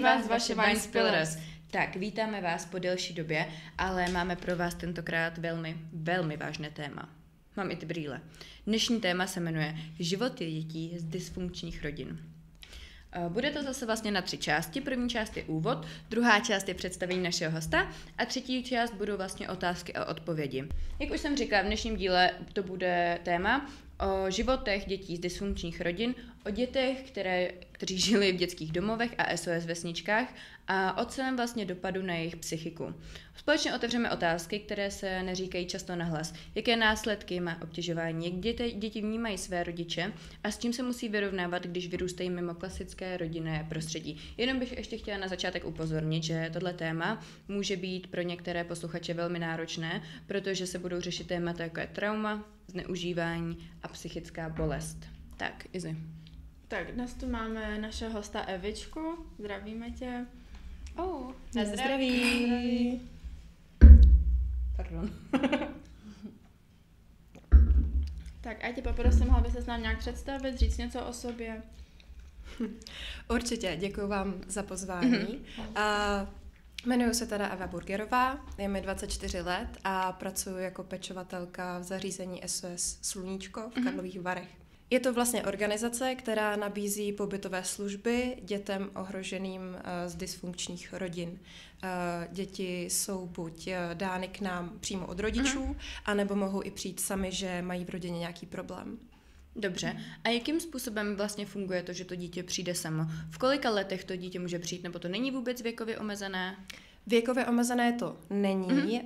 Zdraví vás vaše Wine Spillers. Tak, vítáme vás po delší době, ale máme pro vás tentokrát velmi, velmi vážné téma. Mám i ty brýle. Dnešní téma se jmenuje Životy dětí z dysfunkčních rodin. Bude to zase vlastně na 3 části. První část je úvod, druhá část je představení našeho hosta a třetí část budou vlastně otázky a odpovědi. Jak už jsem říkala, v dnešním díle to bude téma o životech dětí z dysfunkčních rodin, o dětech, kteří žili v dětských domovech a SOS vesničkách a o celém vlastně dopadu na jejich psychiku. Společně otevřeme otázky, které se neříkají často nahlas. Jaké následky má obtěžování, jak děti vnímají své rodiče a s čím se musí vyrovnávat, když vyrůstají mimo klasické rodinné prostředí. Jenom bych ještě chtěla na začátek upozornit, že tohle téma může být pro některé posluchače velmi náročné, protože se budou řešit témata jako je trauma, zneužívání a psychická bolest. Tak, Izzy. Tak, dnes tu máme našeho hosta Evičku. Zdravíme tě. Na zdraví. Pardon. Tak a tě poprosím, aby se s nám nějak představit, říct něco o sobě. Určitě, děkuji vám za pozvání. Jmenuji se teda Eva Burgerová, je mi 24 let a pracuji jako pečovatelka v zařízení SOS Sluníčko v Karlových Varech. Je to vlastně organizace, která nabízí pobytové služby dětem ohroženým z dysfunkčních rodin. Děti jsou buď dány k nám přímo od rodičů, anebo mohou i přijít sami, že mají v rodině nějaký problém. Dobře. A jakým způsobem vlastně funguje to, že to dítě přijde samo? V kolika letech to dítě může přijít, nebo to není vůbec věkově omezené? Věkově omezené to není.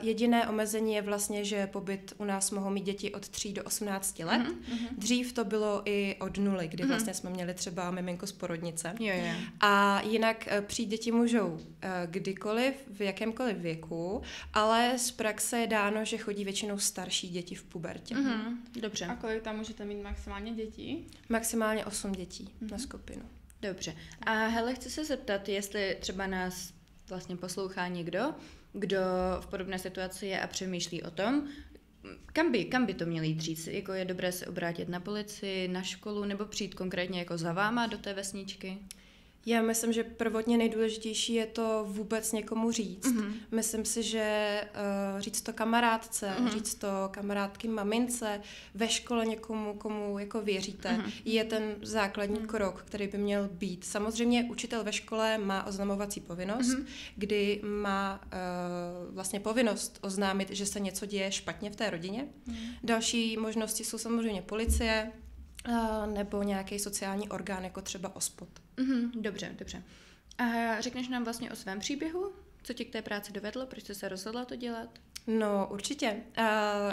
Jediné omezení je vlastně, že pobyt u nás mohou mít děti od 3 do 18 let. Dřív to bylo i od 0, kdy vlastně jsme měli třeba miminko z porodnice. Jo. A jinak přijít děti můžou kdykoliv, v jakémkoliv věku, ale z praxe je dáno, že chodí většinou starší děti v pubertě. Dobře. A kolik tam můžete mít maximálně dětí? Maximálně 8 dětí na skupinu. Dobře. A hele, chci se zeptat, jestli třeba nás vlastně poslouchá někdo, kdo v podobné situaci je a přemýšlí o tom, kam by to měli jít říct? Jako je dobré se obrátit na policii, na školu, nebo přijít konkrétně jako za váma do té vesničky? Já myslím, že prvotně nejdůležitější je to vůbec někomu říct. Myslím si, že říct to kamarádce, říct to kamarádky mamince, ve škole někomu, komu jako věříte, je ten základní krok, který by měl být. Samozřejmě učitel ve škole má oznamovací povinnost, kdy má vlastně povinnost oznámit, že se něco děje špatně v té rodině. Další možnosti jsou samozřejmě policie, nebo nějaký sociální orgán, jako třeba OSPOD. Dobře. A řekneš nám vlastně o svém příběhu? Co tě k té práci dovedlo? Proč jsi se rozhodla to dělat? No, určitě.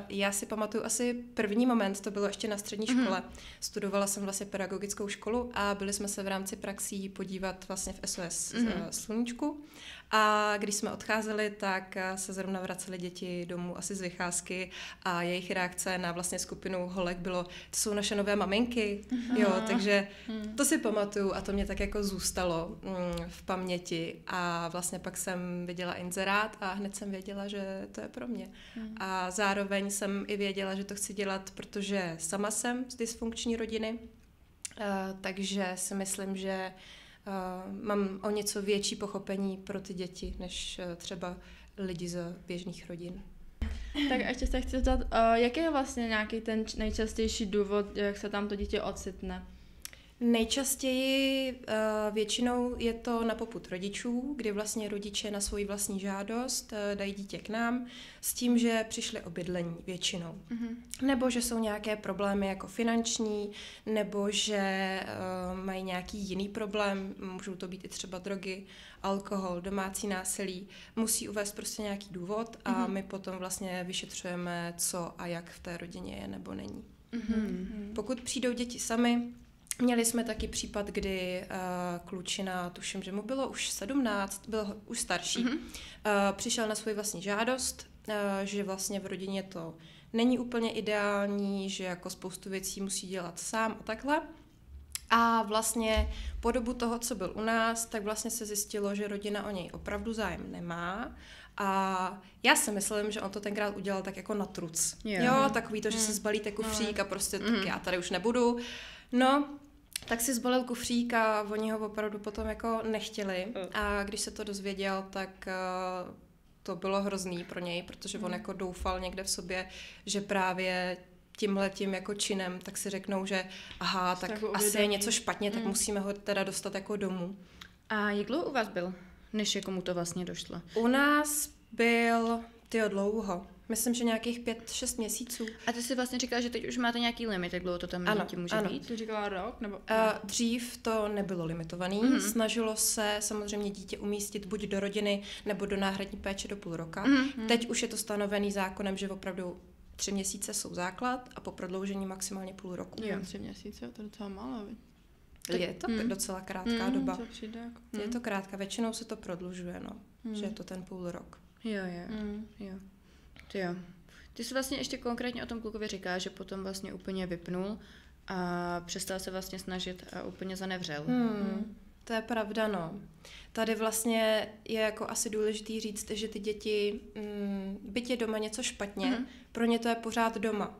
Já si pamatuju asi první moment, to bylo ještě na střední škole. Studovala jsem vlastně pedagogickou školu a byli jsme se v rámci praxí podívat vlastně v SOS Sluníčku. A když jsme odcházeli, tak se zrovna vraceli děti domů asi z vycházky a jejich reakce na vlastně skupinu holek bylo, to jsou naše nové maminky, jo, takže to si pamatuju a to mě tak jako zůstalo v paměti a vlastně pak jsem viděla inzerát a hned jsem věděla, že to je pro mě. A zároveň jsem i věděla, že to chci dělat, protože sama jsem z dysfunkční rodiny, takže si myslím, že mám o něco větší pochopení pro ty děti, než třeba lidi z běžných rodin. Tak ještě se chci zeptat, jaký je vlastně nějaký ten nejčastější důvod, jak se tam to dítě ocitne? Nejčastěji většinou je to na popud rodičů, kdy vlastně rodiče na svoji vlastní žádost dají dítě k nám s tím, že přišli o bydlení většinou. Nebo že jsou nějaké problémy jako finanční, nebo že mají nějaký jiný problém, můžou to být i třeba drogy, alkohol, domácí násilí. Musí uvést prostě nějaký důvod a my potom vlastně vyšetřujeme, co a jak v té rodině je nebo není. Pokud přijdou děti sami, měli jsme taky případ, kdy klučina, tuším, že mu bylo už 17, byl už starší, přišel na svou vlastní žádost, že vlastně v rodině to není úplně ideální, že jako spoustu věcí musí dělat sám a takhle. A vlastně po dobu toho, co byl u nás, tak vlastně se zjistilo, že rodina o něj opravdu zájem nemá. A já si myslím, že on to tenkrát udělal tak jako na truc. Jo, takový to, že se zbalíte kufřík a prostě tak já tady už nebudu. No, tak si zbalil kufřík a oni ho opravdu potom jako nechtěli. A když se to dozvěděl, tak to bylo hrozný pro něj, protože on jako doufal někde v sobě, že právě tímhletím jako činem, tak si řeknou, že aha, tak asi je něco špatně, tak musíme ho teda dostat jako domů. A jak dlouho u vás byl, než jako mu to vlastně došlo? U nás byl, dlouho. Myslím, že nějakých 5-6 měsíců. A ty si vlastně říkala, že teď už máte nějaký limit, jak dlouho to tam dítě může být? Ty říkala rok? Nebo... Dřív to nebylo limitovaný. Snažilo se samozřejmě dítě umístit buď do rodiny, nebo do náhradní péče do půl roka. Teď už je to stanovený zákonem, že opravdu 3 měsíce jsou základ a po prodloužení maximálně půl roku. Jo, 3 měsíce, to je docela málo. Je to docela krátká doba. To přijde jako... Je to krátká, většinou se to prodlužuje, no. Že je to ten půl rok. Jo. Ty jo. Ty jsi vlastně ještě konkrétně o tom klukovi říká, že potom vlastně úplně vypnul a přestal se vlastně snažit a úplně zanevřel. To je pravda, no. Tady vlastně je jako asi důležitý říct, že ty děti, byť je doma něco špatně, pro ně to je pořád doma.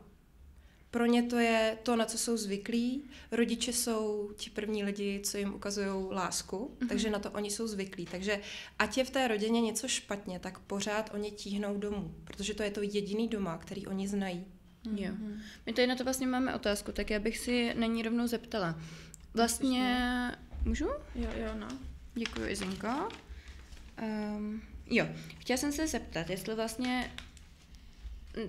Pro ně to je to, na co jsou zvyklí. Rodiče jsou ti první lidi, co jim ukazují lásku, takže na to oni jsou zvyklí. Takže ať je v té rodině něco špatně, tak pořád oni tíhnou domů, protože to je to jediný doma, který oni znají. Jo. My tady na to vlastně máme otázku, tak já bych si na ní rovnou zeptala. Vlastně... Můžu? Jo, no. Děkuji, Izinko. Jo, chtěla jsem se zeptat, jestli vlastně...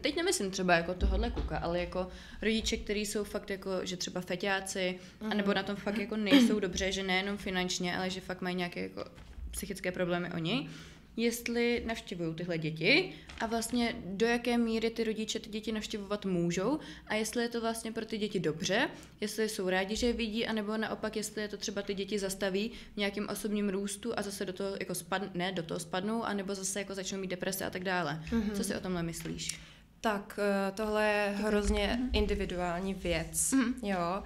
Teď nemyslím třeba jako tohohle kluka, ale jako rodiče, kteří jsou fakt jako, že třeba feťáci, anebo na tom fakt jako nejsou dobře, že nejenom finančně, ale že fakt mají nějaké jako psychické problémy oni, jestli navštěvují tyhle děti a vlastně do jaké míry ty rodiče ty děti navštěvovat můžou a jestli je to vlastně pro ty děti dobře, jestli jsou rádi, že je vidí, anebo naopak, jestli je to třeba ty děti zastaví v nějakém osobním růstu a zase do toho jako spadnou, anebo zase jako začnou mít deprese a tak dále. Co si o tomhle myslíš? Tak tohle je hrozně individuální věc, jo.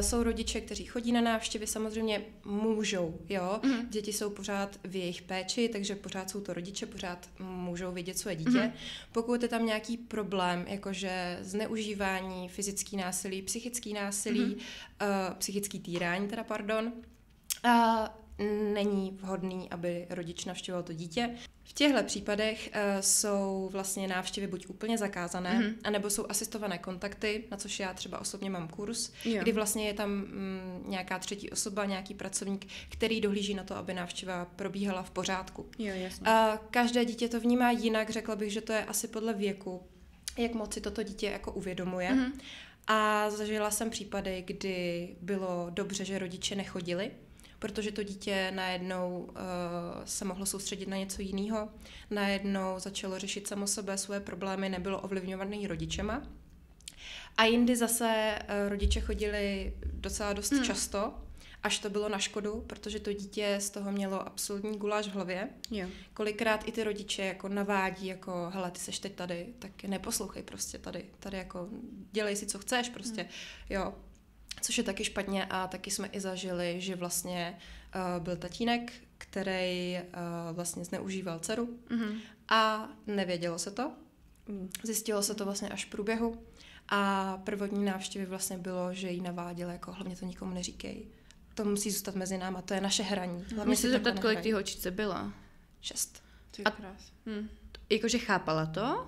Jsou rodiče, kteří chodí na návštěvy, samozřejmě můžou, jo. Děti jsou pořád v jejich péči, takže pořád jsou to rodiče, pořád můžou vidět své dítě. Pokud je tam nějaký problém, jakože zneužívání, fyzický násilí, psychický násilí, psychický týrání, není vhodný, aby rodič navštěvoval to dítě. V těchto případech jsou vlastně návštěvy buď úplně zakázané, anebo jsou asistované kontakty, na což já třeba osobně mám kurz, kdy vlastně je tam nějaká třetí osoba, nějaký pracovník, který dohlíží na to, aby návštěva probíhala v pořádku. Jo, jasně. Každé dítě to vnímá jinak, řekla bych, že to je asi podle věku, jak moc si toto dítě jako uvědomuje. A zažila jsem případy, kdy bylo dobře, že rodiče nechodili, protože to dítě najednou se mohlo soustředit na něco jiného, najednou začalo řešit samo sebe, své problémy, nebylo ovlivňovaný rodičema. A jindy zase rodiče chodili docela dost často, až to bylo na škodu, protože to dítě z toho mělo absolutní guláš v hlavě. Jo. Kolikrát i ty rodiče jako navádí, jako hele, ty seš teď tady, tak neposlouchej prostě tady jako dělej si, co chceš prostě, jo. Což je taky špatně a taky jsme i zažili, že vlastně byl tatínek, který vlastně zneužíval dceru a nevědělo se to. Zjistilo se to vlastně až v průběhu a prvotní návštěvy vlastně bylo, že jí naváděl, jako hlavně to nikomu neříkej. To musí zůstat mezi náma, to je naše hraní. Můžu se zeptat, kolik té holčice byla? 6. A jakože chápala to?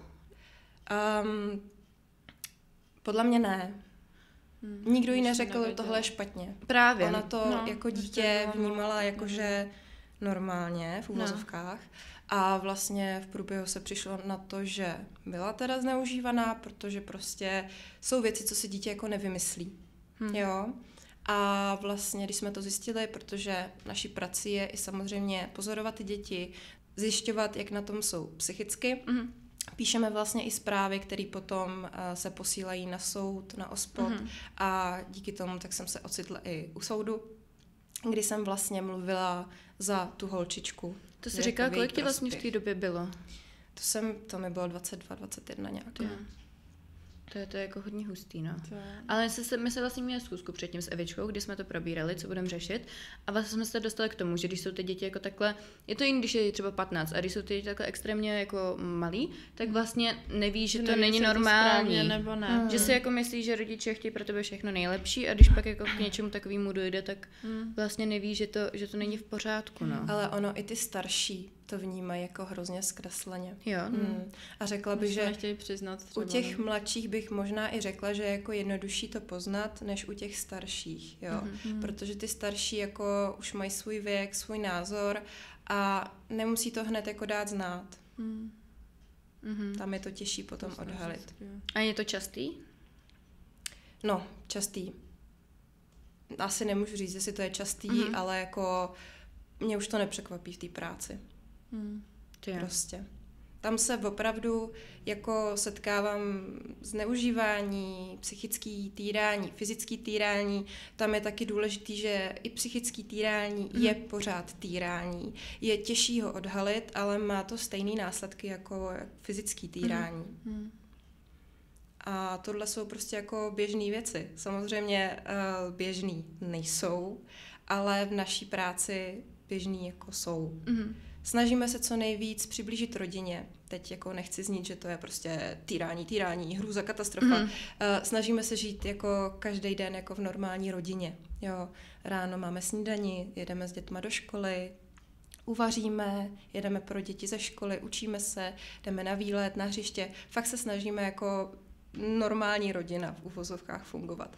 Podle mě ne. Nikdo jí neřekl, tohle je špatně. Právě. Ona to jako dítě vnímala jakože normálně v uvozovkách a vlastně v průběhu se přišlo na to, že byla teda zneužívaná, protože prostě jsou věci, co si dítě jako nevymyslí. Jo? A vlastně, když jsme to zjistili, protože naší prací je i samozřejmě pozorovat ty děti, zjišťovat, jak na tom jsou psychicky, píšeme vlastně i zprávy, které potom se posílají na soud, na OSPOD a díky tomu tak jsem se ocitla i u soudu, kdy jsem vlastně mluvila za tu holčičku. To jsi říkala, kolik ti vlastně v té době bylo? To mi bylo 22, 21 nějak. To je jako hodně hustý, no. Ale my se vlastně měli schůzku předtím s Evičkou, kdy jsme to probírali, co budeme řešit. A vlastně jsme se dostali k tomu, že když jsou ty děti jako takhle, je to jiný, když je třeba 15, a když jsou ty děti takhle extrémně jako malí, tak vlastně neví, že to není normální. To nebo ne. Že si jako myslí, že rodiče chtějí pro tebe všechno nejlepší a když pak jako k něčemu takovému dojde, tak vlastně neví, že to není v pořádku, no. Ale ono i ty starší to vnímají jako hrozně zkresleně. Jo. A řekla bych, že nechtějí přiznat třeba, u těch mladších bych možná i řekla, že je jako jednodušší to poznat, než u těch starších, jo. Protože ty starší jako už mají svůj věk, svůj názor a nemusí to hned jako dát znát. Tam je to těžší potom odhalit. A je to častý? No, častý. Asi nemůžu říct, jestli to je častý, ale jako mě už to nepřekvapí v té práci. Prostě. Tam se opravdu jako setkávám zneužívání, psychický týrání, fyzický týrání. Tam je taky důležitý, že i psychický týrání je pořád týrání. Je těžší ho odhalit, ale má to stejné následky jako fyzický týrání. A tohle jsou prostě jako běžné věci. Samozřejmě běžný nejsou, ale v naší práci běžný jako jsou. Snažíme se co nejvíc přiblížit rodině. Teď jako nechci znít, že to je prostě týrání, hrůza, katastrofa. Snažíme se žít jako každý den jako v normální rodině. Jo, ráno máme snídani, jedeme s dětma do školy, uvaříme, jedeme pro děti ze školy, učíme se, jdeme na výlet, na hřiště. Fakt se snažíme jako normální rodina v uvozovkách fungovat.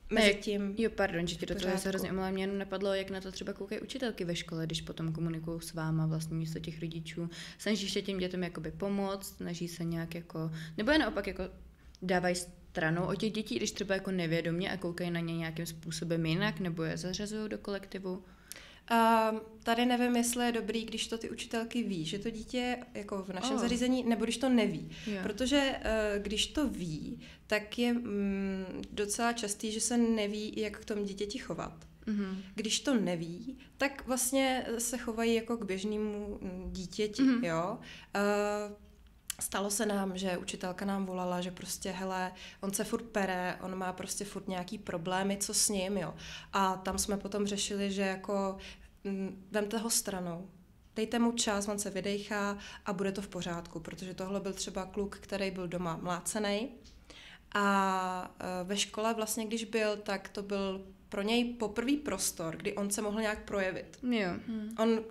Mezitím pardon, že ti do toho se hrozně omlouvám, mě jenom napadlo, jak na to třeba koukají učitelky ve škole, když potom komunikují s váma vlastně místo těch rodičů. Snaží se těm dětem jakoby pomoct, snaží se nějak jako, nebo je naopak jako dávají stranou od těch dětí, když třeba jako nevědomě a koukají na ně nějakým způsobem jinak, nebo je zařazují do kolektivu. Tady nevím, jestli je dobrý, když to ty učitelky ví, že to dítě jako v našem zařízení, nebo když to neví. Protože když to ví, tak je docela častý, že se neví, jak k tomu dítěti chovat. Když to neví, tak vlastně se chovají jako k běžnému dítěti. Jo? Stalo se nám, že učitelka nám volala, že prostě hele, on se furt pere, on má prostě furt nějaký problémy, co s ním, jo. A tam jsme potom řešili, že jako vemte ho stranou, dejte mu čas, on se vydejchá a bude to v pořádku, protože tohle byl třeba kluk, který byl doma mlácenej a ve škole vlastně, když byl, tak to byl pro něj poprvý prostor, kdy on se mohl nějak projevit. On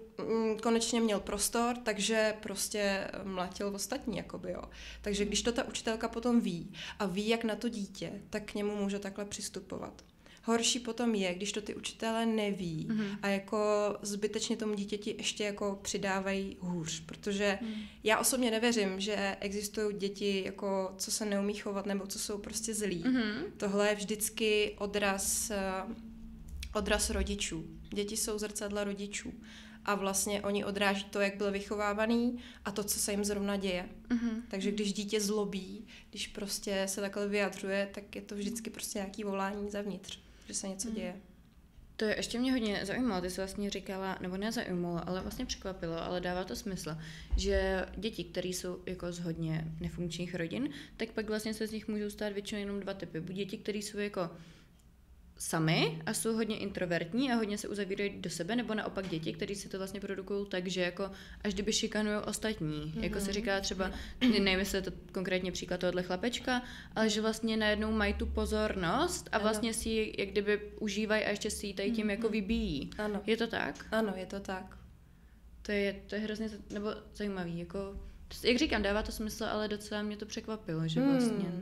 konečně měl prostor, takže prostě mlátil ostatní, jakoby, jo. Takže když to ta učitelka potom ví a ví, jak na to dítě, tak k němu může takhle přistupovat. Horší potom je, když to ty učitelé neví a jako zbytečně tomu dítěti ještě jako přidávají hůř, protože já osobně nevěřím, že existují děti, jako, co se neumí chovat nebo co jsou prostě zlí. Tohle je vždycky odraz rodičů. Děti jsou zrcadla rodičů a vlastně oni odráží to, jak byl vychovávaný a to, co se jim zrovna děje. Takže když dítě zlobí, když prostě se takhle vyjadřuje, tak je to vždycky prostě nějaký volání zavnitř, že se něco děje. To je ještě mě hodně zajímalo, ty jsi vlastně říkala, nebo nezajímalo, ale vlastně překvapilo, ale dává to smysl, že děti, které jsou jako z hodně nefunkčních rodin, tak pak vlastně se z nich můžou stát většinou jenom dva typy. Buď děti, které jsou jako sami a jsou hodně introvertní a hodně se uzavírají do sebe, nebo naopak děti, které si to vlastně produkují tak, že jako až kdyby šikanují ostatní. Jako se říká třeba, nevím, jestli je to konkrétně příklad tohohle chlapečka, ale že vlastně najednou mají tu pozornost a vlastně si ji jak kdyby užívají a ještě si ji tady tím jako vybíjí. Ano. Je to tak? Ano, je to tak. To je hrozně nebo zajímavý, jako jak říkám, dává to smysl, ale docela mě to překvapilo, že vlastně.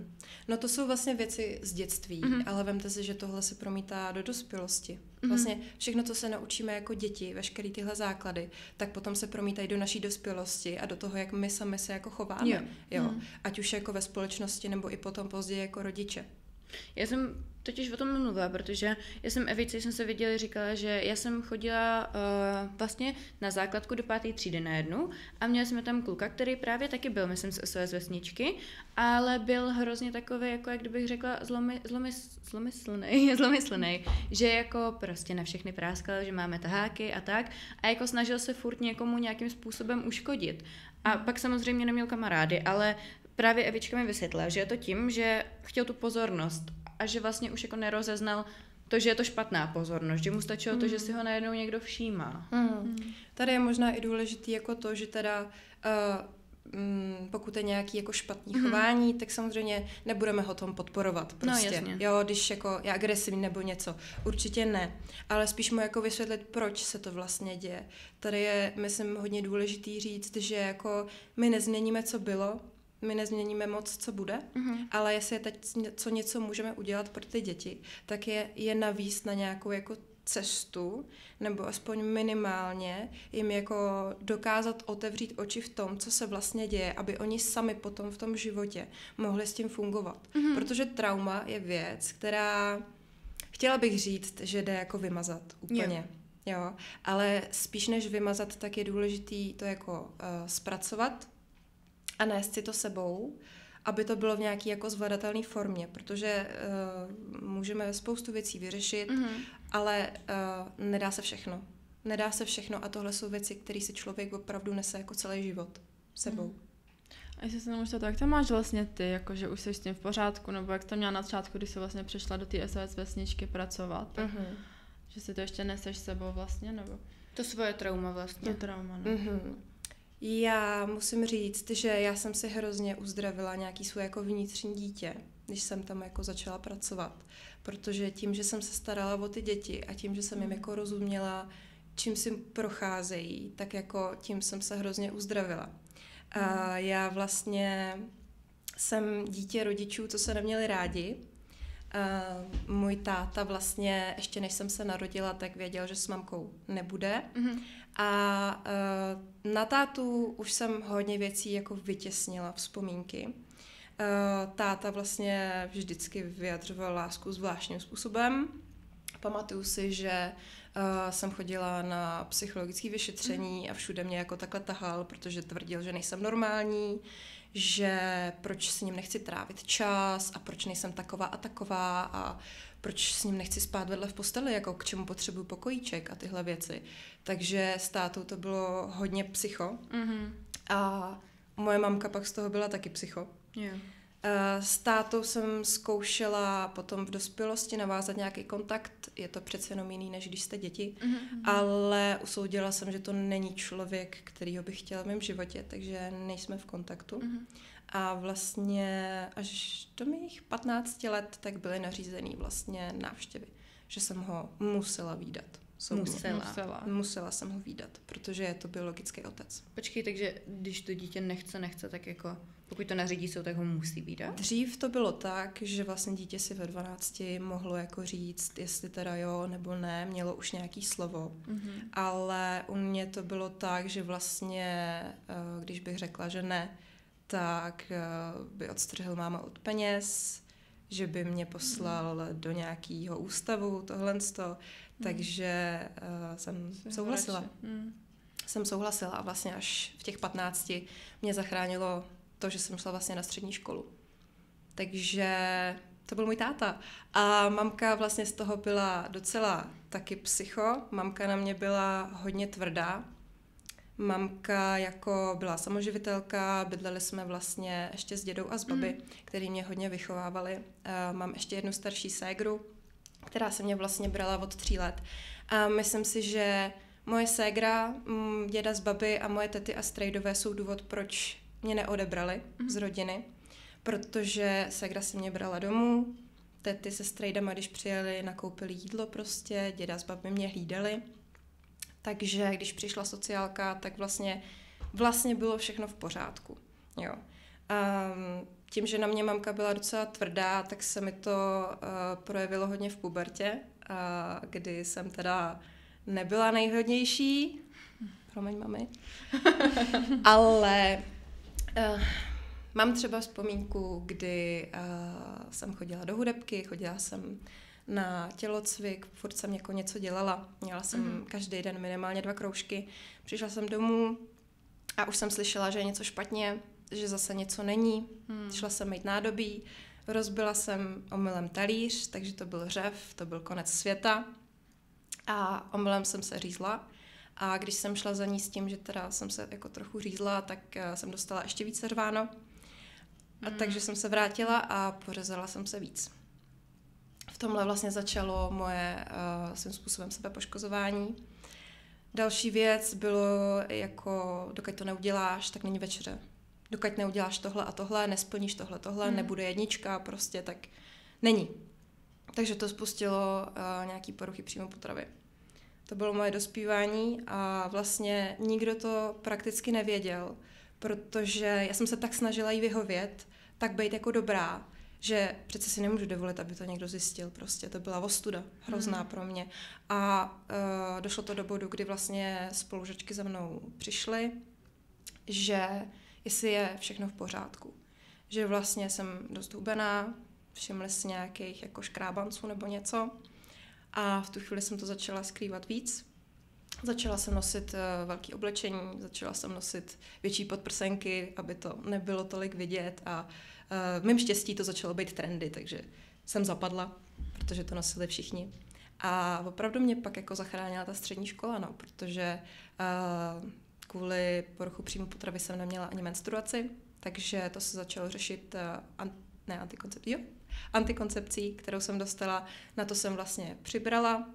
No to jsou vlastně věci z dětství, ale vemte si, že tohle se promítá do dospělosti. Vlastně všechno, co se naučíme jako děti, veškeré tyhle základy, tak potom se promítají do naší dospělosti a do toho, jak my sami se jako chováme. Jo. Ať už jako ve společnosti, nebo i potom později jako rodiče. Já jsem totiž o tom mluvila, protože já jsem Evice, jsem se viděla, říkala, že já jsem chodila vlastně na základku do 5. třídy na jednu a měli jsme tam kluka, který právě taky byl, myslím, z SOS vesničky, ale byl hrozně takový, jako jak kdybych řekla, zlomyslnej, že jako prostě na všechny práskal, že máme taháky a tak a jako snažil se furt někomu nějakým způsobem uškodit. A pak samozřejmě neměl kamarády, ale právě Evička mi vysvětlila, že je to tím, že chtěl tu pozornost a že vlastně už jako nerozeznal to, že je to špatná pozornost, že mu stačilo to, že si ho najednou někdo všímá. Tady je možná i důležitý jako to, že teda pokud je nějaký jako špatný chování, tak samozřejmě nebudeme ho tom podporovat prostě. No, jasně. Jo, když jako je agresivní nebo něco. Určitě ne. Ale spíš mu jako vysvětlit, proč se to vlastně děje. Tady je, myslím, hodně důležitý říct, že jako my nezměníme, co bylo, my nezměníme moc, co bude, ale jestli je teď něco můžeme udělat pro ty děti, tak je navíc na nějakou jako cestu, nebo aspoň minimálně jim jako dokázat otevřít oči v tom, co se vlastně děje, aby oni sami potom v tom životě mohli s tím fungovat. Protože trauma je věc, která, chtěla bych říct, že jde jako vymazat úplně. Jo. Ale spíš než vymazat, tak je důležitý to jako zpracovat a nést si to sebou, aby to bylo v nějaký jako zvladatelné formě, protože můžeme spoustu věcí vyřešit, ale nedá se všechno. Nedá se všechno a tohle jsou věci, které si člověk opravdu nese jako celý život sebou. A jestli se nemůžete, jak to máš vlastně ty, jako že už jsi s tím v pořádku, nebo jak to měla na začátku, když jsi vlastně přišla do té SOS vesničky pracovat, že si to ještě neseš sebou vlastně, nebo? To svoje trauma vlastně. To trauma, no. Já musím říct, že já jsem si hrozně uzdravila nějaký svůj jako vnitřní dítě, když jsem tam jako začala pracovat. Protože tím, že jsem se starala o ty děti a tím, že jsem jim jako rozuměla, čím si procházejí, tak jako tím jsem se hrozně uzdravila. A já vlastně jsem dítě rodičů, co se neměli rádi. Můj táta vlastně, ještě než jsem se narodila, tak věděl, že s mamkou nebude. A na tátu už jsem hodně věcí jako vytěsnila, vzpomínky. Táta vlastně vždycky vyjadřoval lásku zvláštním způsobem. Pamatuju si, že jsem chodila na psychologické vyšetření a všude mě jako takhle tahal, protože tvrdil, že nejsem normální, že proč s ním nechci trávit čas a proč nejsem taková a taková a proč s ním nechci spát vedle v posteli, jako k čemu potřebuju pokojíček a tyhle věci. Takže s tátou to bylo hodně psycho. A moje mamka pak z toho byla taky psycho. S tátou jsem zkoušela potom v dospělosti navázat nějaký kontakt, je to přece jenom jiný, než když jste děti, ale usoudila jsem, že to není člověk, kterýho bych chtěla v mém životě, takže nejsme v kontaktu. A vlastně až do mých 15 let tak byly nařízený vlastně návštěvy, že jsem ho musela vídat. Musela jsem ho vídat, protože je to biologický otec. Počkej, takže když to dítě nechce, tak jako pokud to nařídí jsou, tak ho musí vídat? Dřív to bylo tak, že vlastně dítě si ve 12 mohlo jako říct, jestli teda jo nebo ne, mělo už nějaký slovo. Ale u mě to bylo tak, že vlastně, když bych řekla, že ne, tak by odstřihl máma od peněz, že by mě poslal do nějakého ústavu, tohlensto. Takže jsem souhlasila. Jsem souhlasila a vlastně až v těch 15 mě zachránilo to, že jsem šla vlastně na střední školu. Takže to byl můj táta. A mamka vlastně z toho byla docela taky psycho. Mamka na mě byla hodně tvrdá. Mamka jako byla samoživitelka, bydleli jsme vlastně ještě s dědou a s babi, který mě hodně vychovávali. Mám ještě jednu starší ségru, která se mě vlastně brala od 3 let. A myslím si, že moje ségra, děda z baby a moje tety a strejdové jsou důvod, proč mě neodebrali z rodiny, protože ségra si mě brala domů, tety se strejdama, když přijeli, nakoupili jídlo prostě, děda z baby mě hlídali. Takže když přišla sociálka, tak vlastně bylo všechno v pořádku. Jo. Tím, že na mě mamka byla docela tvrdá, tak se mi to projevilo hodně v pubertě, kdy jsem teda nebyla nejhodnější. Promiň, mami. Ale mám třeba vzpomínku, kdy jsem chodila do hudebky, chodila jsem na tělocvik, furt jsem jako něco dělala. Měla jsem každý den minimálně 2 kroužky. Přišla jsem domů a už jsem slyšela, že je něco špatně, že zase něco není. Šla jsem mít nádobí, rozbila jsem omylem talíř, takže to byl řev, to byl konec světa. A omylem jsem se řízla. A když jsem šla za ní s tím, že teda jsem se jako trochu řízla, tak jsem dostala ještě více řváno. A takže jsem se vrátila a pořezala jsem se víc. V tomhle vlastně začalo moje svým způsobem sebepoškozování. Další věc bylo jako, dokud to neuděláš, tak není večeře. Dokud neuděláš tohle a tohle, nesplníš tohle, nebude jednička, prostě tak není. Takže to spustilo nějaký poruchy příjmu potravy. To bylo moje dospívání a vlastně nikdo to prakticky nevěděl, protože já jsem se tak snažila jí vyhovět, tak být jako dobrá, že přece si nemůžu dovolit, aby to někdo zjistil. Prostě to byla ostuda, hrozná pro mě. A došlo to do bodu, kdy vlastně spolužačky za mnou přišly, že jestli je všechno v pořádku. Že vlastně jsem dost hubená, všimli si nějakých jako škrábanců nebo něco. A v tu chvíli jsem to začala skrývat víc. Začala jsem nosit velké oblečení, začala jsem nosit větší podprsenky, aby to nebylo tolik vidět a v mém štěstí to začalo být trendy, takže jsem zapadla, protože to nosili všichni. A opravdu mě pak jako zachránila ta střední škola, no, protože kvůli poruchu příjmu potravy jsem neměla ani menstruaci, takže to se začalo řešit antikoncepcí, kterou jsem dostala, na to jsem vlastně přibrala,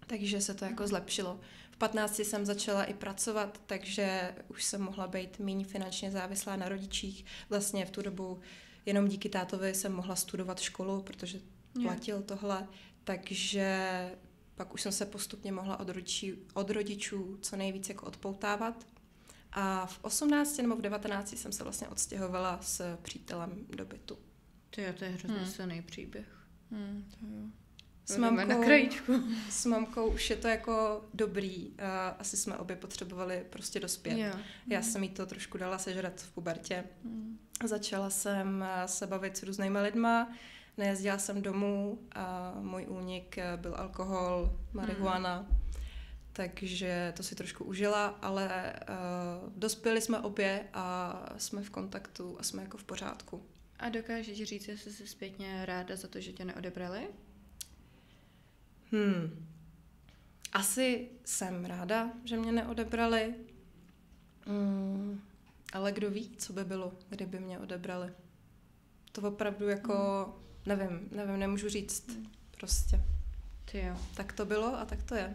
takže se to jako zlepšilo. V 15 jsem začala i pracovat, takže už jsem mohla být méně finančně závislá na rodičích. Vlastně v tu dobu jenom díky tátovi jsem mohla studovat školu, protože platil tohle, takže pak už jsem se postupně mohla od rodičů co nejvíc jako odpoutávat. A v 18 nebo v 19 jsem se vlastně odstěhovala s přítelem do bytu. To je hrozně silný příběh. To jo. S mamkou už je to jako dobrý. Asi jsme obě potřebovali prostě dospět. Já jsem jí to trošku dala sežrat v pubertě. Začala jsem se bavit s různýma lidma, nejezdila jsem domů a můj únik byl alkohol, marihuana, takže to si trošku užila, ale dospěli jsme obě a jsme v kontaktu a jsme jako v pořádku. A dokážeš říct, jestli jsi zpětně ráda za to, že tě neodebrali? Asi jsem ráda, že mě neodebrali, ale kdo ví, co by bylo, kdyby mě odebrali. To opravdu jako, nevím, nemůžu říct, prostě. Ty jo. Tak to bylo a tak to je.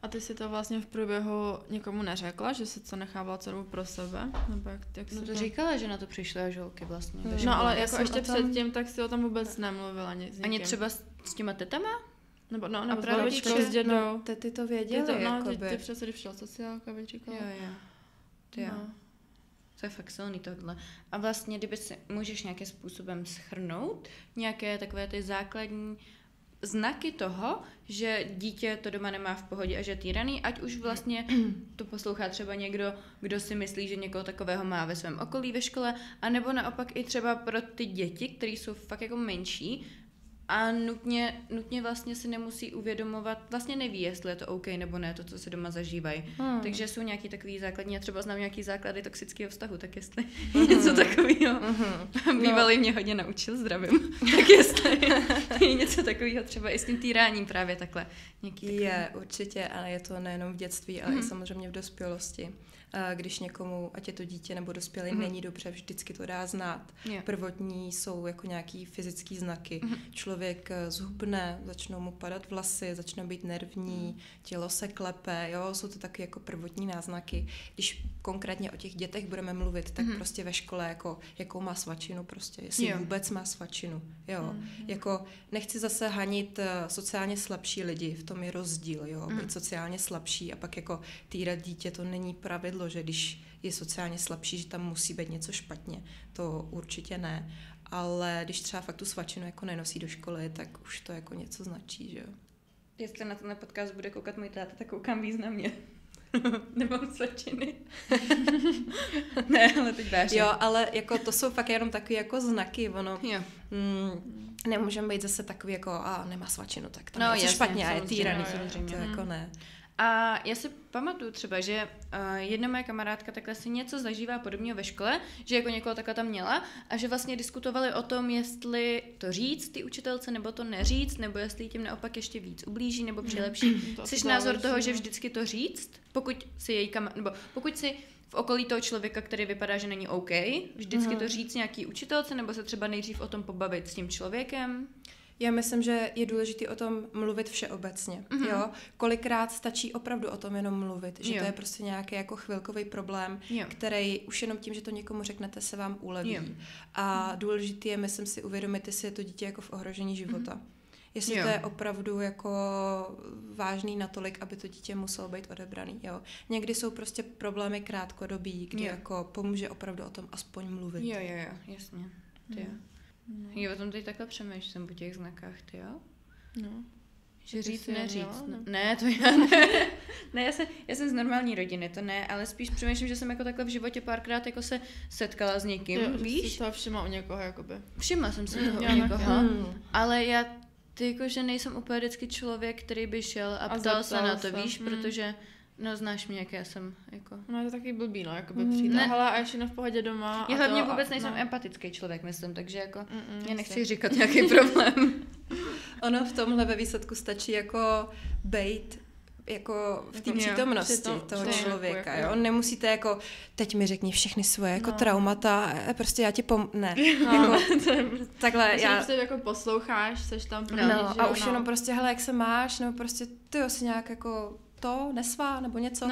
A ty si to vlastně v průběhu někomu neřekla, že si to nechávala celou pro sebe? Nebo jak no to říkala, že na to přišly až holky vlastně. No ale jako ještě předtím, tak si o tom vůbec nemluvila nic. Ani třeba s těma tetama? Nebo s babičkou, s dědou. No, tety to věděli, ty přece, když přišla sociálka, bych říkala. Jo. To je fakt silný tohle. A vlastně, kdyby si můžeš nějakým způsobem shrnout nějaké takové ty základní znaky toho, že dítě to doma nemá v pohodě a že je týraný, ať už vlastně to poslouchá třeba někdo, kdo si myslí, že někoho takového má ve svém okolí ve škole, anebo naopak i třeba pro ty děti, které jsou fakt jako menší a nutně vlastně si nemusí uvědomovat, vlastně neví, jestli je to OK nebo ne, to, co se doma zažívají. Takže jsou nějaký takový základní, já třeba znám nějaký základy toxického vztahu, tak jestli něco takového. Bývalý mě hodně naučil, zdravím. Tak jestli je něco takového třeba i s tím týráním právě takhle. Je, určitě, ale je to nejenom v dětství, ale i samozřejmě v dospělosti. Když někomu, ať je to dítě nebo dospělý, není dobře, vždycky to dá znát. Prvotní jsou jako nějaký fyzický znaky. Člověk zhubne, začnou mu padat vlasy, začne být nervní, tělo se klepe, jo, jsou to taky jako prvotní náznaky. Když konkrétně o těch dětech budeme mluvit, tak prostě ve škole jako, jakou má svačinu prostě, jestli vůbec má svačinu, jo. Jako nechci zase hanit sociálně slabší lidi, v tom je rozdíl, jo, být sociálně slabší a pak jako týrat dítě, to není pravidlo, že když je sociálně slabší, že tam musí být něco špatně. To určitě ne. Ale když třeba fakt tu svačinu jako nenosí do školy, tak už to jako něco značí, že jo. Jestli na tenhle podcast bude koukat můj táta, tak koukám významně. Nemám svačiny. Ne, ale teď vážně. Jo, ale jako to jsou fakt jenom takový jako znaky, ono. Nemůžeme být zase takový jako, nemá svačinu, tak to je špatně a je týraný. To jako ne. A já si pamatuju třeba, že jedna moje kamarádka takhle si něco zažívá podobného ve škole, že jako někoho takhle tam měla a že vlastně diskutovali o tom, jestli to říct ty učitelce nebo to neříct, nebo jestli tím naopak ještě víc ublíží nebo přilepší. Jsi názor toho, že vždycky to říct, pokud si v okolí toho člověka, který vypadá, že není OK, vždycky to říct nějaký učitelce, nebo se třeba nejdřív o tom pobavit s tím člověkem? Já myslím, že je důležité o tom mluvit všeobecně. Jo? Kolikrát stačí opravdu o tom jenom mluvit, že to je prostě nějaký jako chvilkový problém, který už jenom tím, že to někomu řeknete, se vám uleví. A důležité je, myslím si, uvědomit, jestli je to dítě jako v ohrožení života. Jestli to je opravdu jako vážný natolik, aby to dítě muselo být odebraný. Jo. Někdy jsou prostě problémy krátkodobí, kdy jako pomůže opravdu o tom aspoň mluvit. Jo, jasně. Já o tom teď takhle přemýšlím po těch znakách, ty jo? No. Že říct, neříct. Ne, to já ne. Ne, já jsem z normální rodiny, to ne, ale spíš přemýšlím, že jsem jako takhle v životě párkrát jako se setkala s někým, víš? Jsi to všimla u někoho, jakoby. Všimla jsem si toho u někoho, ale já jakože nejsem úplně vždycky člověk, který by šel a ptal se na to, víš, protože no znáš mě, jak já jsem, jako... No je to taky blbý, no, jakoby přijde. Hele, a ještě v pohodě doma. Já hlavně vůbec nejsem empatický člověk, myslím, takže jako já nechci říkat nějaký problém. Ono v tomhle ve výsledku stačí jako bejt jako v té přítomnosti toho člověka, jo? Nemusíte jako, teď mi řekni všechny svoje jako traumata, prostě já ti ne. Jako, takhle já... Prostě jako posloucháš, seš tam pro a už jenom prostě, hele, jak se máš, nebo prostě ty si nějak jako to nesvá, nebo něco.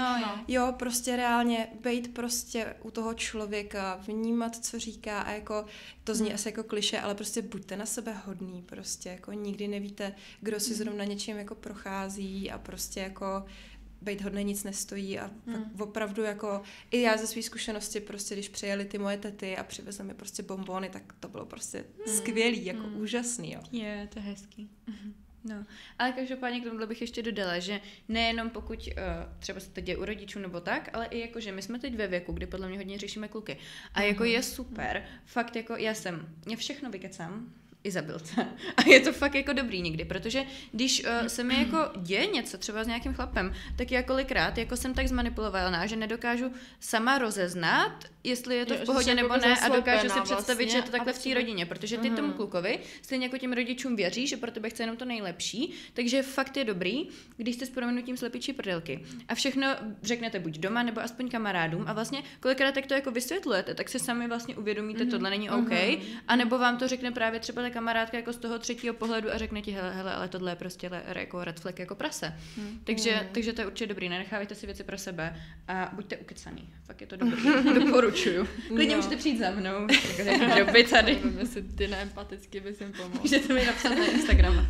Jo, prostě reálně bejt prostě u toho člověka, vnímat, co říká a jako, to zní asi jako klišé, ale prostě buďte na sebe hodný, prostě jako nikdy nevíte, kdo si zrovna něčím jako prochází a prostě jako bejt hodný nic nestojí a opravdu jako i já ze své zkušenosti prostě, když přijeli ty moje tety a přivezli mi prostě bonbony, tak to bylo prostě skvělý, jako úžasný, jo. Je, to je hezký. No, ale každopádně k tomu bych ještě dodala, že nejenom pokud třeba se to děje u rodičů nebo tak, ale i jako, že my jsme teď ve věku, kdy podle mě hodně řešíme kluky. A jako je super, fakt jako já všechno vykecám, Izabelce. A je to fakt jako dobrý někdy, protože když se mi jako děje něco třeba s nějakým chlapem, tak já kolikrát jako jsem tak zmanipulovaná, že nedokážu sama rozeznat, jestli je to v pohodě nebo ne a dokážu si představit, že je to takhle v té rodině, protože ty tomu klukovi stejně jako těm rodičům věří, že pro tebe chce jenom to nejlepší, takže fakt je dobrý, když jste s prominutím slepičí prdelky a všechno řeknete buď doma nebo aspoň kamarádům a vlastně kolikrát tak to jako vysvětlujete, tak si sami vlastně uvědomíte, tohle není OK, a nebo vám to řekne právě třeba kamarádka jako z toho třetího pohledu a řekne ti, hele, ale tohle je prostě jako red flag jako prase. Takže to je určitě dobrý, nenechávejte si věci pro sebe a buďte ukecaný. Fakt je to dobrý. Doporučuju. Klidně můžete přijít za mnou. Doby tady. Jestli ty neempaticky bys jim pomohl. Můžete mi napsat na Instagramu.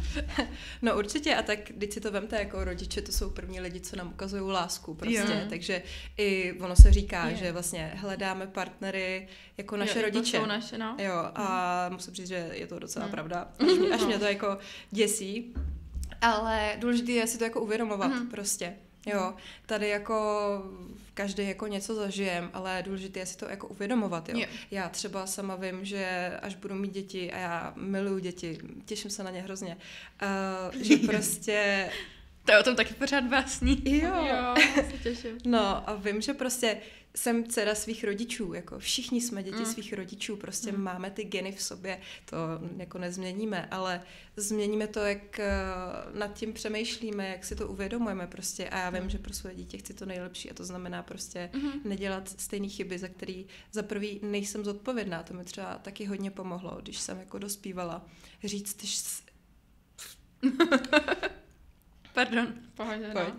No určitě a tak, když si to vemte jako rodiče, to jsou první lidi, co nám ukazují lásku prostě. Takže i ono se říká, že vlastně hledáme partnery jako naše rodiče. To jsou naše, no. Jo, a musím říct, že je to docela pravda. Až mě to jako děsí. Ale důležité je si to jako uvědomovat prostě. Jo, tady jako každý jako něco zažijem, ale důležité je si to jako uvědomovat, jo. Já třeba sama vím, že až budu mít děti a já miluju děti, těším se na ně hrozně, že prostě... To je o tom taky pořád básní. Jo, se těším. No a vím, že prostě jsem dcera svých rodičů, jako všichni jsme děti svých rodičů, prostě máme ty geny v sobě, to jako nezměníme, ale změníme to, jak nad tím přemýšlíme, jak si to uvědomujeme prostě a já vím, že pro své dítě chci to nejlepší a to znamená prostě nedělat stejné chyby, za který za prvý nejsem zodpovědná, to mi třeba taky hodně pomohlo, když jsem jako dospívala, říct, Pardon. Pohodě, no.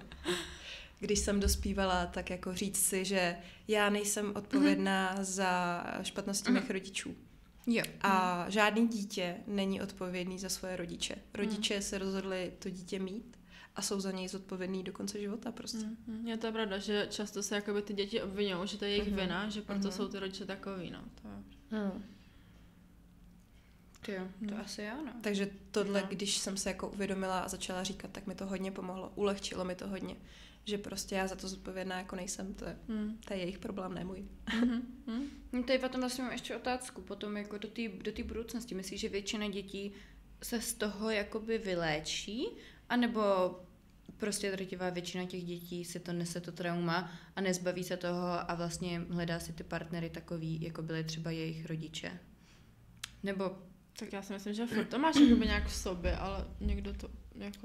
Když jsem dospívala, tak jako říct si, že já nejsem odpovědná za špatnosti mých rodičů. Jo. A žádný dítě není odpovědný za svoje rodiče. Rodiče se rozhodli to dítě mít a jsou za něj zodpovědný do konce života prostě. Je to pravda, že často se jakoby ty děti obvinují, že to je jejich vina, že proto jsou ty rodiče takový, no. To asi jo, no. Takže tohle, když jsem se jako uvědomila a začala říkat, tak mi to hodně pomohlo. Ulehčilo mi to hodně. Že prostě já za to zodpovědná jako nejsem, to je jejich problém, ne můj. Tady potom vlastně mám ještě otázku, potom jako do té budoucnosti. Myslíš, že většina dětí se z toho jakoby vyléčí, anebo prostě drtivá většina těch dětí si to nese to trauma a nezbaví se toho a vlastně hledá si ty partnery takový, jako byly třeba jejich rodiče? Nebo... Tak já si myslím, že furt to máš jakoby nějak v sobě, ale někdo to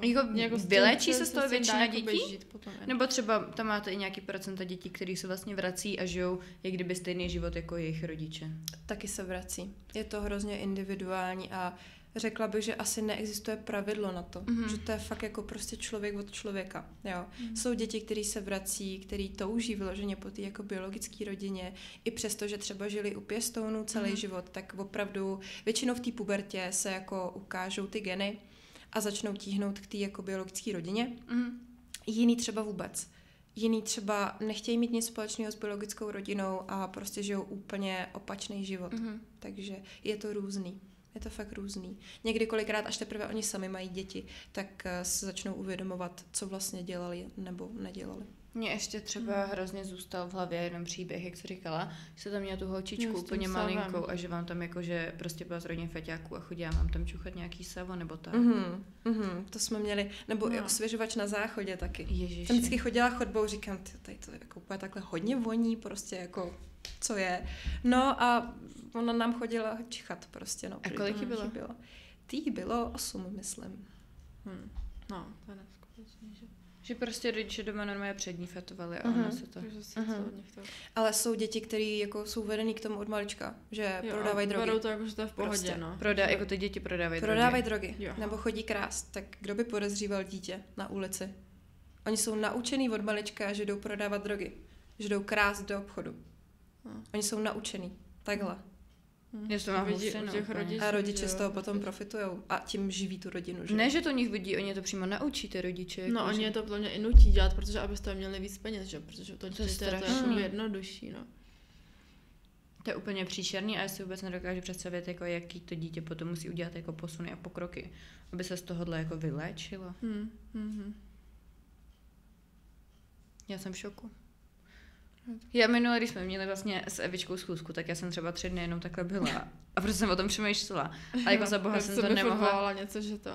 Jako vylečí se z toho většina dětí? Potom, nebo třeba tam máte i nějaký procenta dětí, který se vlastně vrací a žijou jak kdyby stejný život jako jejich rodiče? Taky se vrací. Je to hrozně individuální a řekla bych, že asi neexistuje pravidlo na to, že to je fakt jako prostě člověk od člověka. Jo. Jsou děti, který se vrací, který touží vyloženě po té jako biologické rodině, i přesto, že třeba žili u pěstounů celý život, tak opravdu většinou v té pubertě se jako ukážou ty geny a začnou tíhnout k té jako biologické rodině. Jiný třeba vůbec. Jiný třeba nechtějí mít nic společného s biologickou rodinou a prostě žijou úplně opačný život. Takže je to různý. Je to fakt různý. Někdy kolikrát, až teprve oni sami mají děti, tak se začnou uvědomovat, co vlastně dělali nebo nedělali. Mně ještě třeba hrozně zůstal v hlavě jeden příběh, jak jsi říkala, že se tam měla tu holčičku úplně malinkou a že vám tam jako, že prostě byla z rodiny feťáků a chodila vám tam čuchat nějaký savo nebo tak. To jsme měli, nebo i osvěžovač na záchodě taky. Ježiši. Tam vždycky chodila chodbou, říkám, tady to jako úplně takhle hodně voní, prostě jako, co je. No a ona nám chodila čichat prostě, no. A kolik jí bylo? Tý bylo 8, myslím. No, to je neskutečný, že? Že prostě rodiče doma normálně přední fetovali a ona se to... Ale jsou děti, které jako jsou vedený k tomu od malička, že prodávají drogy. Berou to jako, že to je v pohodě, prostě. no. Jako ty děti prodávají drogy. Prodávají drogy, nebo chodí krást. Tak kdo by podezříval dítě na ulici? Oni jsou naučený od malička, že jdou prodávat drogy. Že jdou krást do obchodu. Oni jsou naučený. Takhle. To má a rodiče z toho potom profitujou a tím živí tu rodinu. Že? Ne, že to nich vidí, oni to přímo naučí, ty rodiče. No, jako oni je to plně i nutí dělat, protože abyste měli víc peněz, že? Protože to je jako jednodušší, no. To je úplně příšerný a já si vůbec nedokážu představit, jako jaký to dítě potom musí udělat jako posuny a pokroky, aby se z tohohle jako vyléčilo. Já jsem v šoku. Já minule, když jsme měli vlastně s Evičkou schůzku, tak já jsem třeba 3 dny jenom takhle byla a prostě jsem o tom přemýšlela. A jako za boha jsem to nemohla. Něco, že to...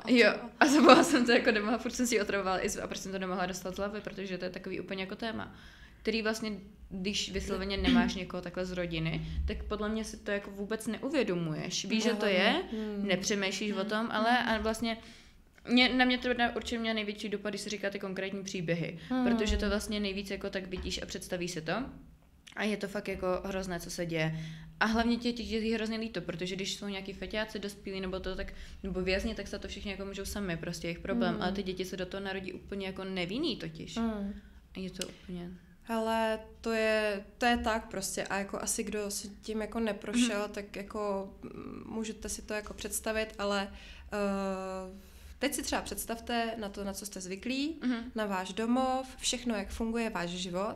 A za boha jsem to jako nemohla, furt jsem si otravovala a prostě jsem to nemohla dostat z hlavy, protože to je takový úplně jako téma, který vlastně, když vysloveně nemáš někoho takhle z rodiny, tak podle mě si to jako vůbec neuvědomuješ. Víš, že to je, nepřemýšlíš o tom, ale a vlastně na mě to určitě měl největší dopad, když se říká ty konkrétní příběhy, protože to vlastně nejvíc jako tak vidíš a představíš si to a je to fakt jako hrozné, co se děje. A hlavně těch dětí hrozně líto, protože když jsou nějaký feťáci dospílí nebo to tak, nebo vězni, tak se to všichni jako můžou sami, prostě jejich problém, ale ty děti se do toho narodí úplně jako nevinný totiž. A je to úplně... Ale to je tak prostě a jako asi kdo si tím jako neprošel, tak jako můžete si to jako představit, ale teď si třeba představte na to, na co jste zvyklí, na váš domov, všechno, jak funguje váš život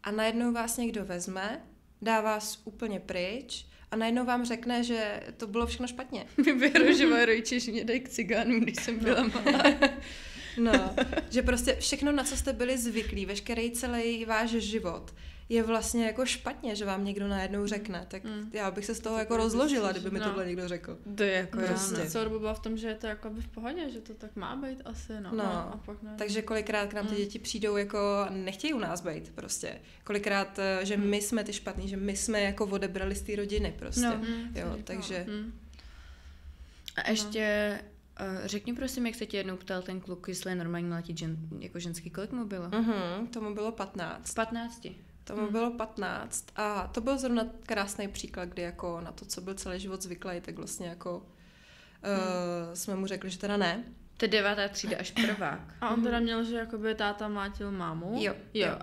a najednou vás někdo vezme, dá vás úplně pryč a najednou vám řekne, že to bylo všechno špatně. Mi vyhrožoval rodiče, že mě dají k cigánům, když jsem byla malá. No, že prostě všechno, na co jste byli zvyklí, veškerý celý váš život je vlastně jako špatně, že vám někdo najednou řekne, tak já bych se z toho jako rozložila, kdyby mi tohle někdo řekl. To je jako prostě. Celou dobu byla v tom, že je to jako v pohodě, že to tak má být asi, no. A pak ne. Takže kolikrát k nám ty děti přijdou jako nechtějí u nás být prostě. Kolikrát, že my jsme ty špatný, že my jsme jako odebrali z té rodiny prostě. Jo, takže... A ještě... řekni prosím, jak se tě jednou ptal ten kluk, jestli je normální mlátit jako ženský, kolik mu bylo? Tomu bylo 15. 15? Tomu bylo 15 a to byl zrovna krásný příklad, kdy jako na to, co byl celý život zvyklý, tak vlastně jako jsme mu řekli, že teda ne. To je 9. třída až prvák. A on teda měl, že jakoby táta mlátil mámu? Jo.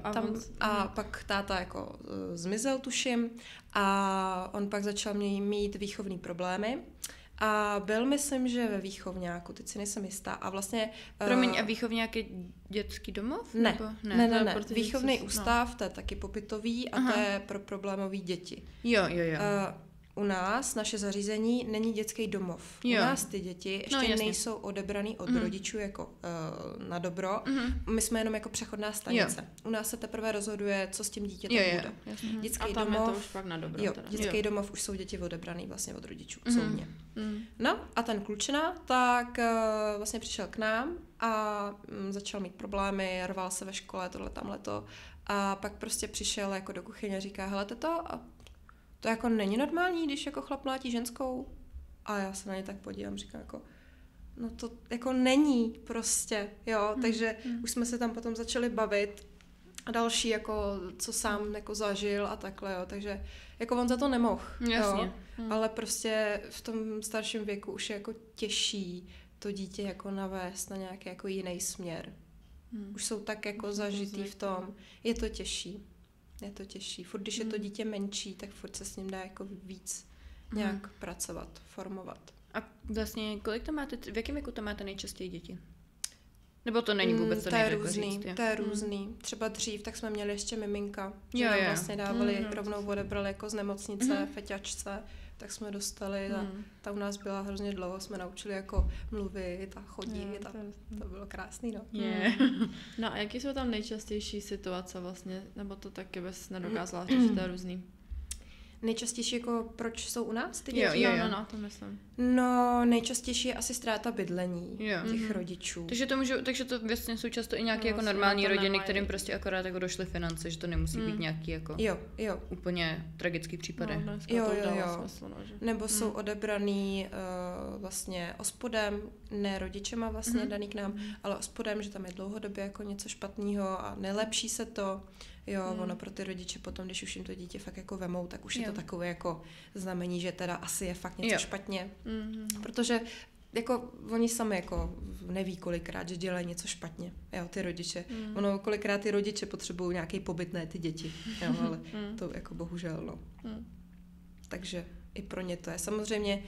A pak táta jako zmizel, tuším, a on pak začal mít výchovný problémy. A byl, myslím, že ve výchovňáku, teď si nejsem jistá. A vlastně... Promiň, a výchovňák je dětský domov? Ne. Nebo? Ne. Výchovný ústav, to je taky pobytový a to je pro problémové děti. Jo. U nás, naše zařízení, není dětský domov. U nás ty děti ještě nejsou odebraný od rodičů jako na dobro. My jsme jenom jako přechodná stanice. U nás se teprve rozhoduje, co s tím dítětem bude. Dětský domov, je to už pak na dobro. Dětský domov už jsou děti odebraný vlastně od rodičů, soudně. No a ten klučina tak vlastně přišel k nám a začal mít problémy, rval se ve škole, tohle tamhleto. A pak prostě přišel jako do kuchyně a říká, hele teto, to jako není normální, když jako chlap mlátí ženskou. A já se na ně tak podívám, říkám jako, No to jako není prostě, jo, takže už jsme se tam potom začali bavit a další jako, co sám jako zažil a takhle, jo, takže jako on za to nemohl, jo, ale prostě v tom starším věku už je jako těžší to dítě jako navést na nějaký jako jiný směr. Už jsou tak jako zažitý v tom, je to těžší. Furt, když je to dítě menší, tak furt se s ním dá jako víc nějak pracovat, formovat. A vlastně kolik to máte, v jakém věku to máte nejčastěji děti? Nebo to není vůbec to nejde různý, říct, to je různý. Třeba dřív, tak jsme měli ještě miminka, že jo, nám jo. vlastně dávali, rovnou odebrali jako z nemocnice, feťačce, tak jsme dostali a ta u nás byla hrozně dlouho, jsme naučili jako mluvit a chodit a to bylo krásný, no. No a jaký jsou tam nejčastější situace vlastně, nebo to taky bys nedokázala říct, to je různý? Nejčastější jako, proč jsou u nás ty děti? Jo. No, to myslím. No, nejčastější je asi ztráta bydlení těch rodičů. Takže to vlastně jsou často i nějaké jako normální rodiny, kterým prostě akorát jako došly finance, že to nemusí být nějaký jako úplně tragický případy. No, jo. Smysl, no, že... Nebo jsou odebraný vlastně ospodem, ne rodičema vlastně daný k nám, ale ospodem, že tam je dlouhodobě jako něco špatného a nelepší se to. Jo, ono pro ty rodiče potom, když už jim to dítě fakt jako vemou, tak už je to takové jako znamení, že teda asi je fakt něco špatně. Protože jako oni sami jako neví kolikrát, že dělají něco špatně, jo, ty rodiče. Ono kolikrát ty rodiče potřebují nějaký pobyt, ne ty děti, jo, ale to jako bohužel, no. Takže i pro ně to je. Samozřejmě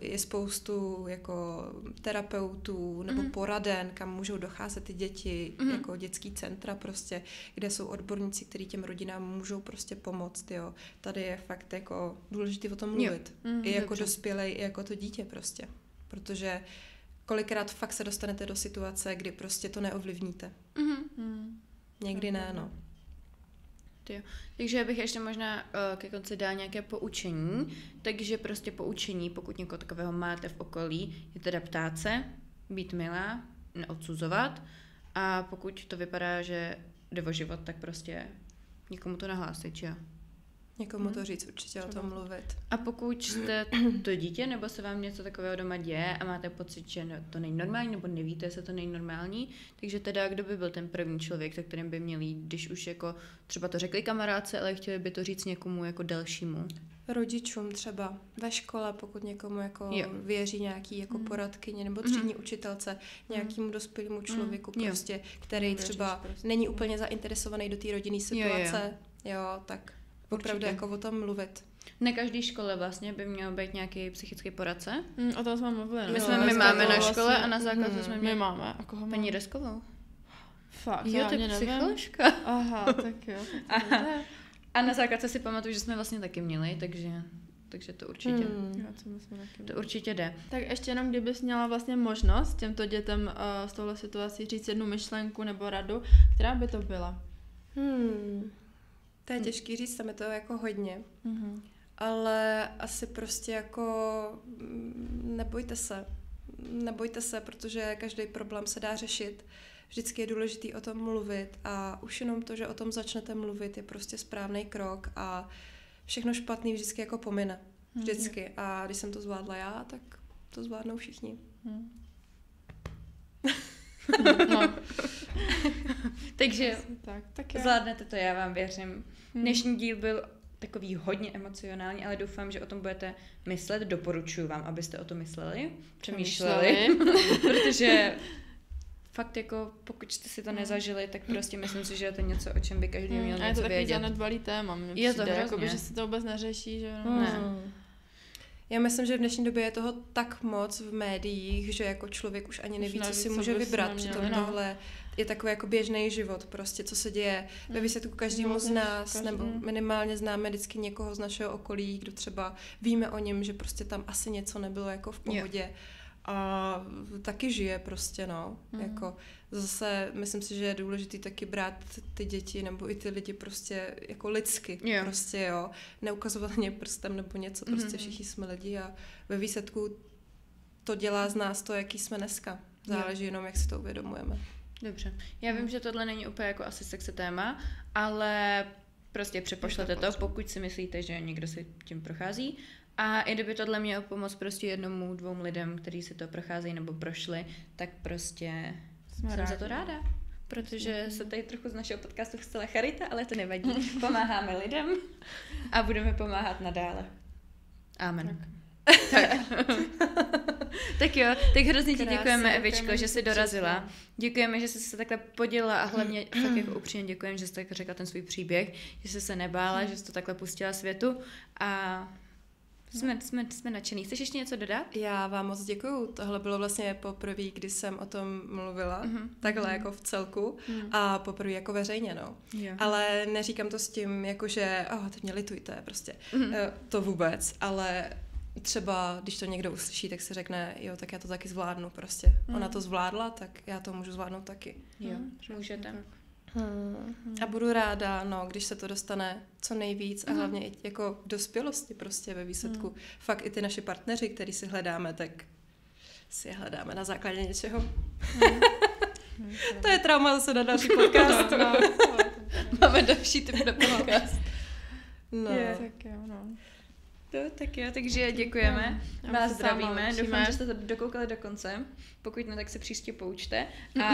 je spoustu jako terapeutů nebo poraden, kam můžou docházet ty děti, jako dětský centra prostě, kde jsou odborníci, kteří těm rodinám můžou prostě pomoct, jo. Tady je fakt jako důležitý o tom mluvit. I jako dospělej, i jako to dítě prostě. Protože kolikrát fakt se dostanete do situace, kdy prostě to neovlivníte. Někdy ne, no. Takže bych ještě možná ke konci dala nějaké poučení. Takže prostě poučení, pokud někoho takového máte v okolí, je teda ptát se, být milá, neodsuzovat a pokud to vypadá, že jde o život, tak prostě někomu to nahlásit, že jo? Někomu to říct, určitě o tom mluvit. A pokud jste to dítě, nebo se vám něco takového doma děje a máte pocit, že to není normální, nebo nevíte, jestli to není normální, takže teda kdo by byl ten první člověk, se kterým by měli jít, když už jako třeba to řekli kamarádce, ale chtěli by to říct někomu jako dalšímu? Rodičům třeba ve škole, pokud někomu jako věří nějaký jako poradkyně nebo třídní učitelce, nějakému dospělému člověku prostě, který třeba není úplně zainteresovaný do té rodinné situace, jo, tak opravdu jako o tom mluvit. Na každé škole vlastně by měl být nějaký psychický poradce. O tom jsme mluvili. My máme na škole a na základce jsme měli. My máme. A koho máme? Paní Reskovou. Fakt, jo, to je psycholožka. Aha, tak jo. A na základce si pamatuju, že jsme vlastně taky měli, takže to určitě. To určitě jde. Tak ještě jenom, kdybys měla vlastně možnost těmto dětem z tohle situací říct jednu myšlenku nebo radu, která by to byla? To je těžký říct, tam je to jako hodně. Ale asi prostě jako nebojte se, protože každý problém se dá řešit. Vždycky je důležitý o tom mluvit a už jenom to, že o tom začnete mluvit, je prostě správný krok a všechno špatný vždycky jako pomine. Vždycky. A když jsem to zvládla já, tak to zvládnou všichni. No. Takže tak zvládnete to, já vám věřím. Dnešní díl byl takový hodně emocionální, ale doufám, že o tom budete myslet. Doporučuji vám, abyste o tom přemýšleli. Protože fakt jako, pokud jste si to nezažili, tak prostě myslím si, že je to něco, o čem by každý měl něco vědět. A je to takový zanedbalý téma. Je to hrozně. Jakoby, že se to vůbec neřeší, že Ne. Já myslím, že v dnešní době je toho tak moc v médiích, že jako člověk už ani neví, co si může vybrat. Přitom tohle je takový jako běžný život, prostě, co se děje ve výsledku každému z nás, nebo minimálně známe vždycky někoho z našeho okolí, kdo třeba víme o něm, že prostě tam asi něco nebylo jako v pohodě. A taky žije prostě, no. Jako zase myslím si, že je důležitý taky brát ty děti nebo i ty lidi prostě jako lidsky. Prostě, jo. Neukazovat ně prstem nebo něco, prostě všichni jsme lidi a ve výsledku to dělá z nás to, jaký jsme dneska. Záleží jenom, jak si to uvědomujeme. Dobře. Já vím, že tohle není úplně jako asi sexy téma, ale prostě přepošlete to, pokud si myslíte, že někdo si tím prochází. A i kdyby tohle mělo pomoct prostě 1-2 lidem, kteří si to procházejí nebo prošli, tak prostě jsem za to ráda. Protože se tady trochu z našeho podcastu chtěla charita, ale to nevadí. Pomáháme lidem a budeme pomáhat nadále. Amen. Tak. Tak jo, tak hrozně ti děkujeme, Evičko, že jsi dorazila. Děkujeme, že jsi se takhle podělila a hlavně fakt jako upřímně děkujeme, že jsi tak řekla ten svůj příběh, že jsi se nebála, že jsi to takhle pustila světu a jsme nadšený. Chceš ještě něco dodat? Já vám moc děkuju. Tohle bylo vlastně poprvé, kdy jsem o tom mluvila, takhle jako v celku a poprvé jako veřejně, no. Jo. Ale neříkám to s tím, jako že teď mě litujte, prostě. To vůbec, ale třeba, když to někdo uslyší, tak si řekne, jo, tak já to taky zvládnu prostě. Ona to zvládla, tak já to můžu zvládnout taky. Jo, můžete. A budu ráda, no, když se to dostane co nejvíc a hlavně i jako k dospělosti prostě ve výsledku. Fakt i ty naši partneři, který si hledáme, tak si je hledáme na základě něčeho. To je trauma zase na další podcast. Máme další typ na podcast. No. Tak jo, no. Tak jo, takže děkujeme. Vás zdravíme. Doufám, že jste to dokoukali do konce. Pokud ne, tak se příště poučte. A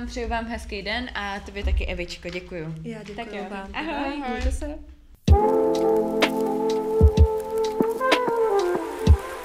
přeju vám hezký den a tobě taky, Evičko. Děkuju. Já děkuju tak jo. vám. Ahoj. Mějte se.